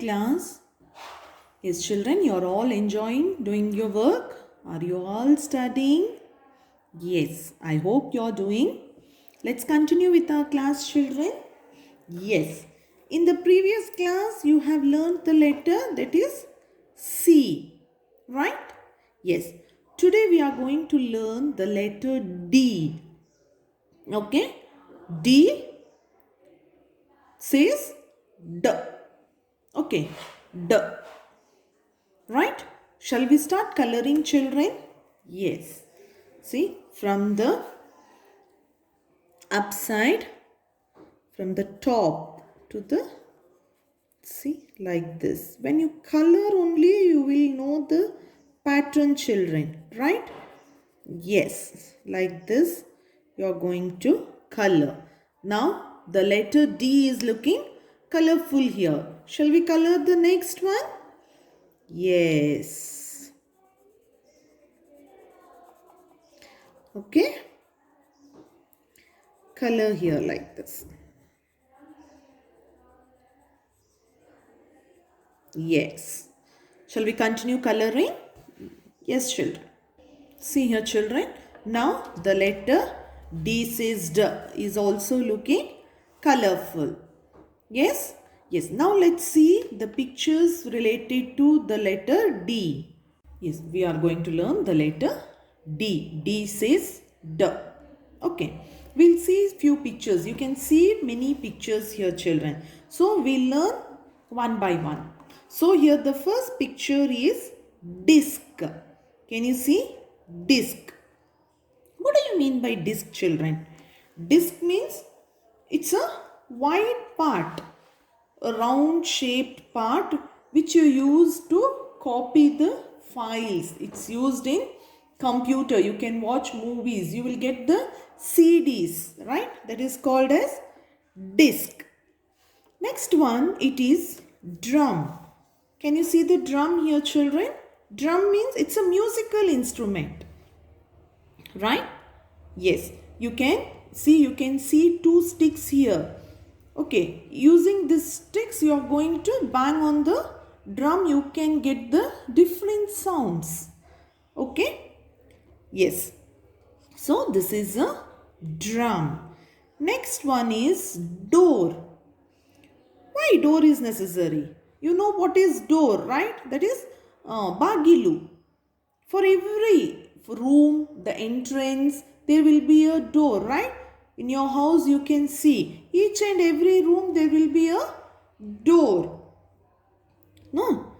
class? Yes, children, you are all enjoying doing your work. Are you all studying? Yes, I hope you are doing. Let's continue with our class, children. Yes, in the previous class, you have learned the letter that is C, right? Yes, today we are going to learn the letter D. Okay, D says D. Okay, D. Right? Shall we start coloring, children? Yes. See, from the upside, from the top to the, see, like this. When you color only, you will know the pattern, children. Right? Yes. Like this, you are going to color. Now, the letter D is looking colorful here. Shall we color the next one? Yes. Okay. Color here like this. Yes. Shall we continue coloring? Yes, children. See here, children. Now, the letter D says D is also looking colorful. Yes? Yes. Now, let's see the pictures related to the letter D. Yes, we are going to learn the letter D. D says D. Okay. We'll see few pictures. You can see many pictures here, children. So, we'll learn one by one. So, here the first picture is disc. Can you see? Disc. What do you mean by disc, children? Disc means it's a white part, a round shaped part which you use to copy the files. It's used in computer. You can watch movies. You will get the CDs, right? That is called as disc. Next one, it is drum. Can you see the drum here, children? Drum means it's a musical instrument, right? Yes, you can see two sticks here. Okay, using these sticks you are going to bang on the drum. You can get the different sounds. Okay, yes. So this is a drum. Next one is door. Why door is necessary? You know what is door, right? That is bagilu. For every room, the entrance, there will be a door, right? In your house, you can see each and every room there will be a door. No?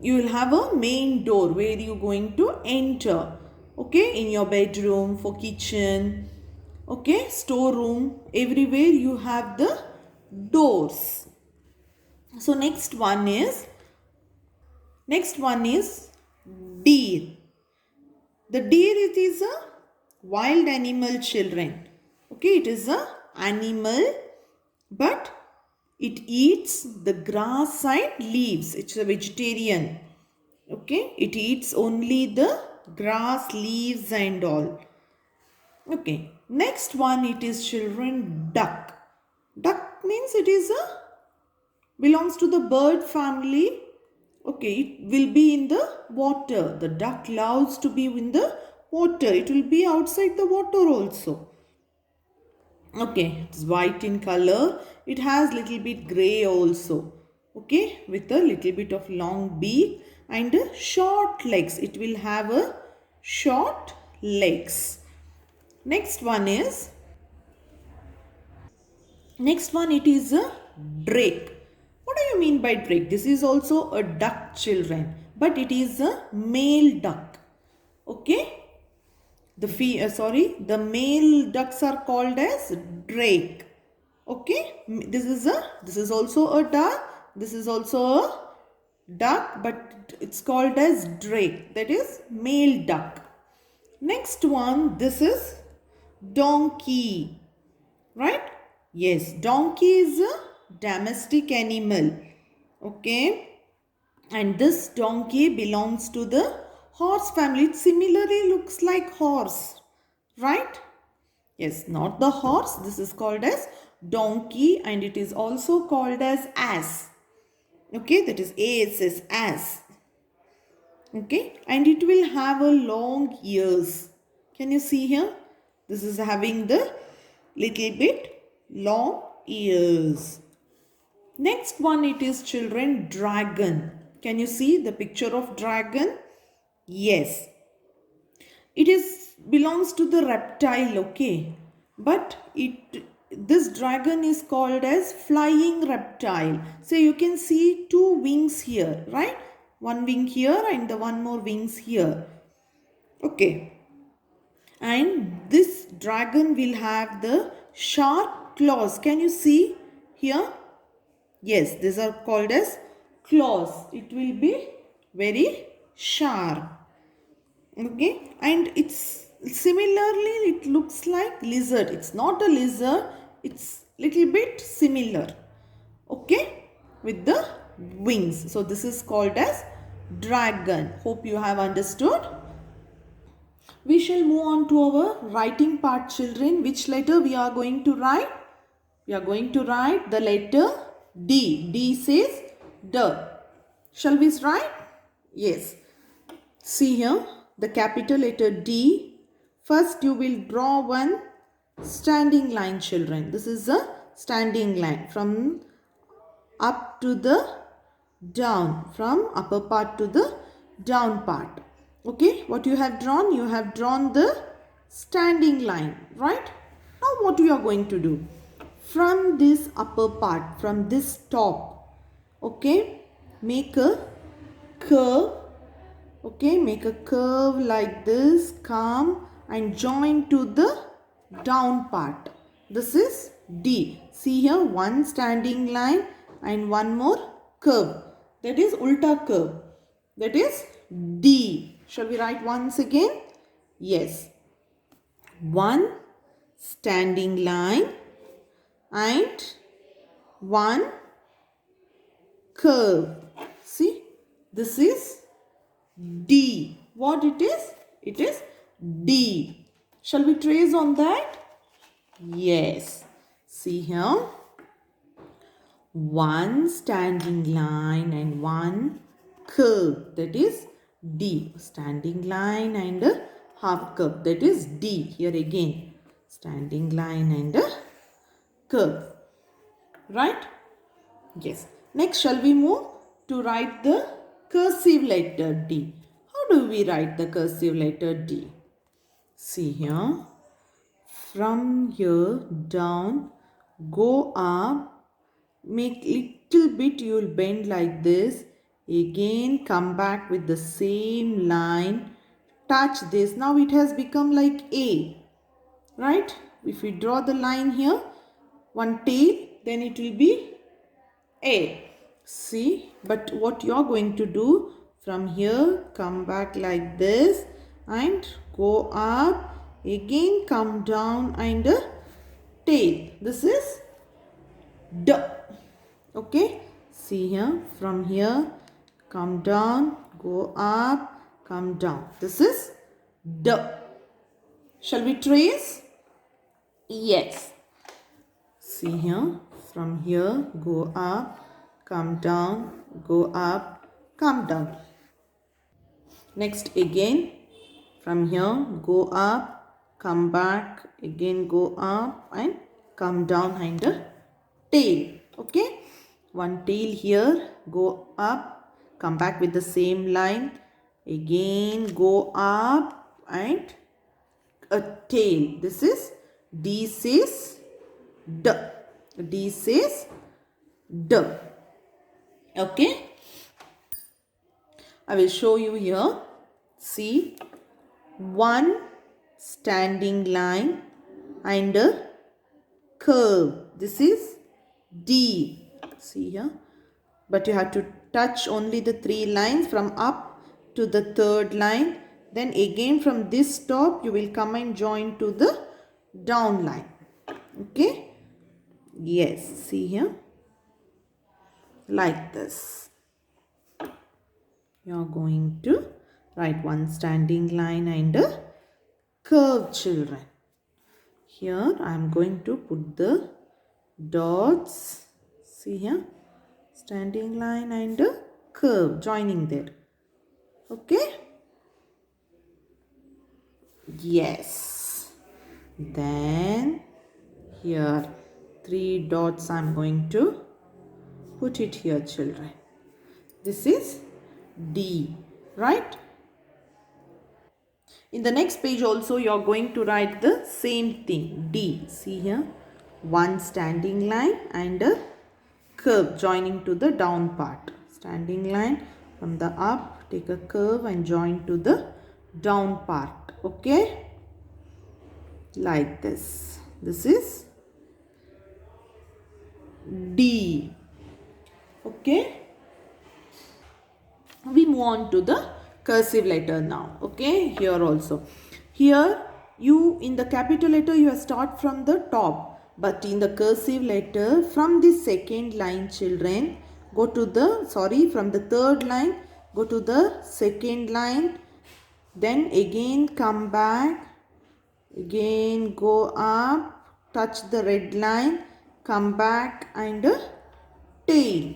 You will have a main door where you are going to enter. Okay? In your bedroom, for kitchen, okay? Storeroom, everywhere you have the doors. So next one is deer. The deer, it is a wild animal, children. Okay, it is a animal, but it eats the grass and leaves. It's a vegetarian. Okay, it eats only the grass, leaves and all. Okay, next one, it is, children, duck. Duck means it is belongs to the bird family. Okay, it will be in the water. The duck loves to be in the water. It will be outside the water also. Okay, it's white in color. It has little bit grey also. Okay, with a little bit of long beak and short legs. It will have a short legs. Next one, it is a drake. What do you mean by drake? This is also a duck, children, but it is a male duck. Okay, the male ducks are called as drake. Okay, this is also a duck. This is also a duck, but it's called as drake. That is male duck. Next one, this is donkey, right? Yes, donkey is a domestic animal. Okay, and this donkey belongs to the horse family. It similarly looks like horse, right? Yes, not the horse. This is called as donkey and it is also called as ass. Okay, that is ASS, as. Okay, and it will have a long ears. Can you see here? This is having the little bit long ears. Next one, it is children, dragon. Can you see the picture of dragon? Yes, it is belongs to the reptile, okay, but this dragon is called as flying reptile. So you can see two wings here, right? One wing here and the one more wings here. Okay, and this dragon will have the sharp claws. Can you see here? Yes, these are called as claws. It will be very sharp. Okay, and it's similarly it looks like lizard. It's not a lizard, it's little bit similar. Okay, with the wings. So this is called as dragon. Hope you have understood. We shall move on to our writing part, children. Which letter we are going to write? We are going to write the letter D. D says D. Shall we write? Yes. See here, the capital letter D. First you will draw one standing line, children. This is a standing line from up to the down, from upper part to the down part. Okay, what you have drawn? You have drawn the standing line, right? Now what we are going to do? From this upper part, from this top, okay, make a curve. Okay, make a curve like this, come and join to the down part. This is D. See here, one standing line and one more curve. That is ulta curve. That is D. Shall we write once again? Yes. One standing line and one curve. See, this is D. What it is? It is D. Shall we trace on that? Yes. See here. One standing line and one curve. That is D. Standing line and a half curve. That is D. Here again. Standing line and a curve. Right? Yes. Next, shall we move to write the cursive letter D? How do we write the cursive letter D? See here. From here down, go up, make little bit, you will bend like this. Again, come back with the same line. Touch this. Now it has become like A. Right? If we draw the line here, one tail, then it will be A. See, but what you are going to do, from here come back like this and go up, again come down and a tail. This is D. Okay, see here, from here come down, go up, come down. This is D. Shall we trace? Yes. See here, from here go up, come down, go up, come down. Next again, from here go up, come back, again go up and come down and a tail. Okay, one tail here, go up, come back with the same line, again go up and a tail. This is D says D. D says D. Okay. I will show you here. See, one standing line and a curve. This is D. See here. But you have to touch only the three lines from up to the third line. Then again from this top you will come and join to the down line. Okay. Yes. See here. Like this. You are going to write one standing line and a curve, children. Here I am going to put the dots. See here. standing line and a curve joining there. Okay. Yes. Then here 3 dots I'm going to put it here, children. This is D, right? In the next page also you are going to write the same thing, D. See here, one standing line and a curve joining to the down part. Standing line from the up, take a curve and join to the down part. Okay, like this. This is D. Okay, we move on to the cursive letter now. Okay, here also, here you in the capital letter you start from the top, but in the cursive letter from the second line, children, go to the from the third line, go to the second line, then again come back, again go up, touch the red line, come back and tail.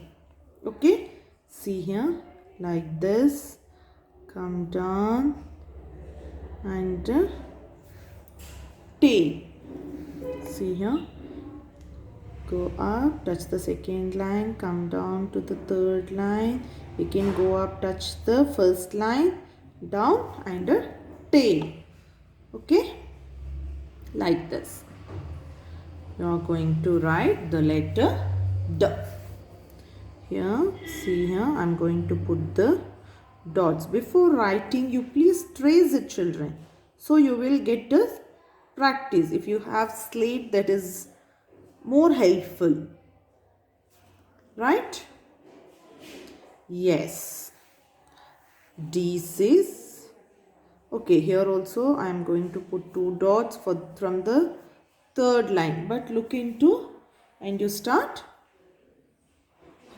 Okay, see here, like this, come down and tail. See here, go up, touch the second line, come down to the third line, again go up, touch the first line, down and tail. Okay, like this. You are going to write the letter D. Here, see here, I am going to put the dots. Before writing, you please trace it, children. So you will get a practice. If you have slate, that is more helpful. Right? Yes. This is okay. Here also I am going to put 2 dots from the third line. But look into and you start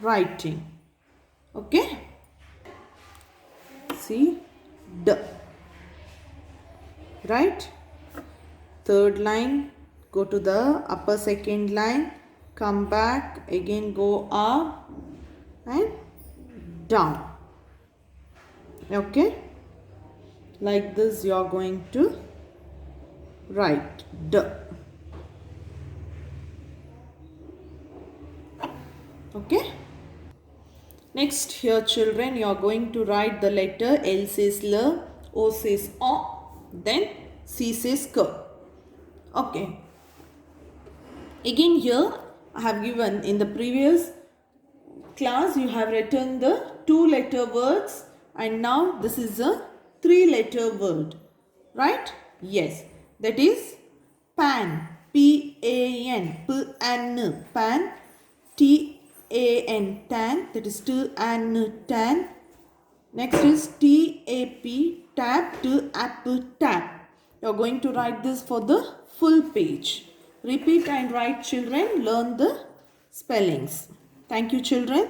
writing. Okay. See, D. Right? Third line, go to the upper second line, come back, again go up and down. Okay, like this you are going to write D. Okay, next here, children, you are going to write the letter. L says L, O says O, then C says K. Okay, again here I have given in the previous class you have written the 2-letter words, and now this is a 3-letter word, right? Yes, that is pan, P-A-N, P-A-N, pan, T-A-N, tan, that is T-A-N, tan. Next is T-A-P, tap, T-A-P, tap. You are going to write this for the full page. Repeat and write, children. Learn the spellings. Thank you, children.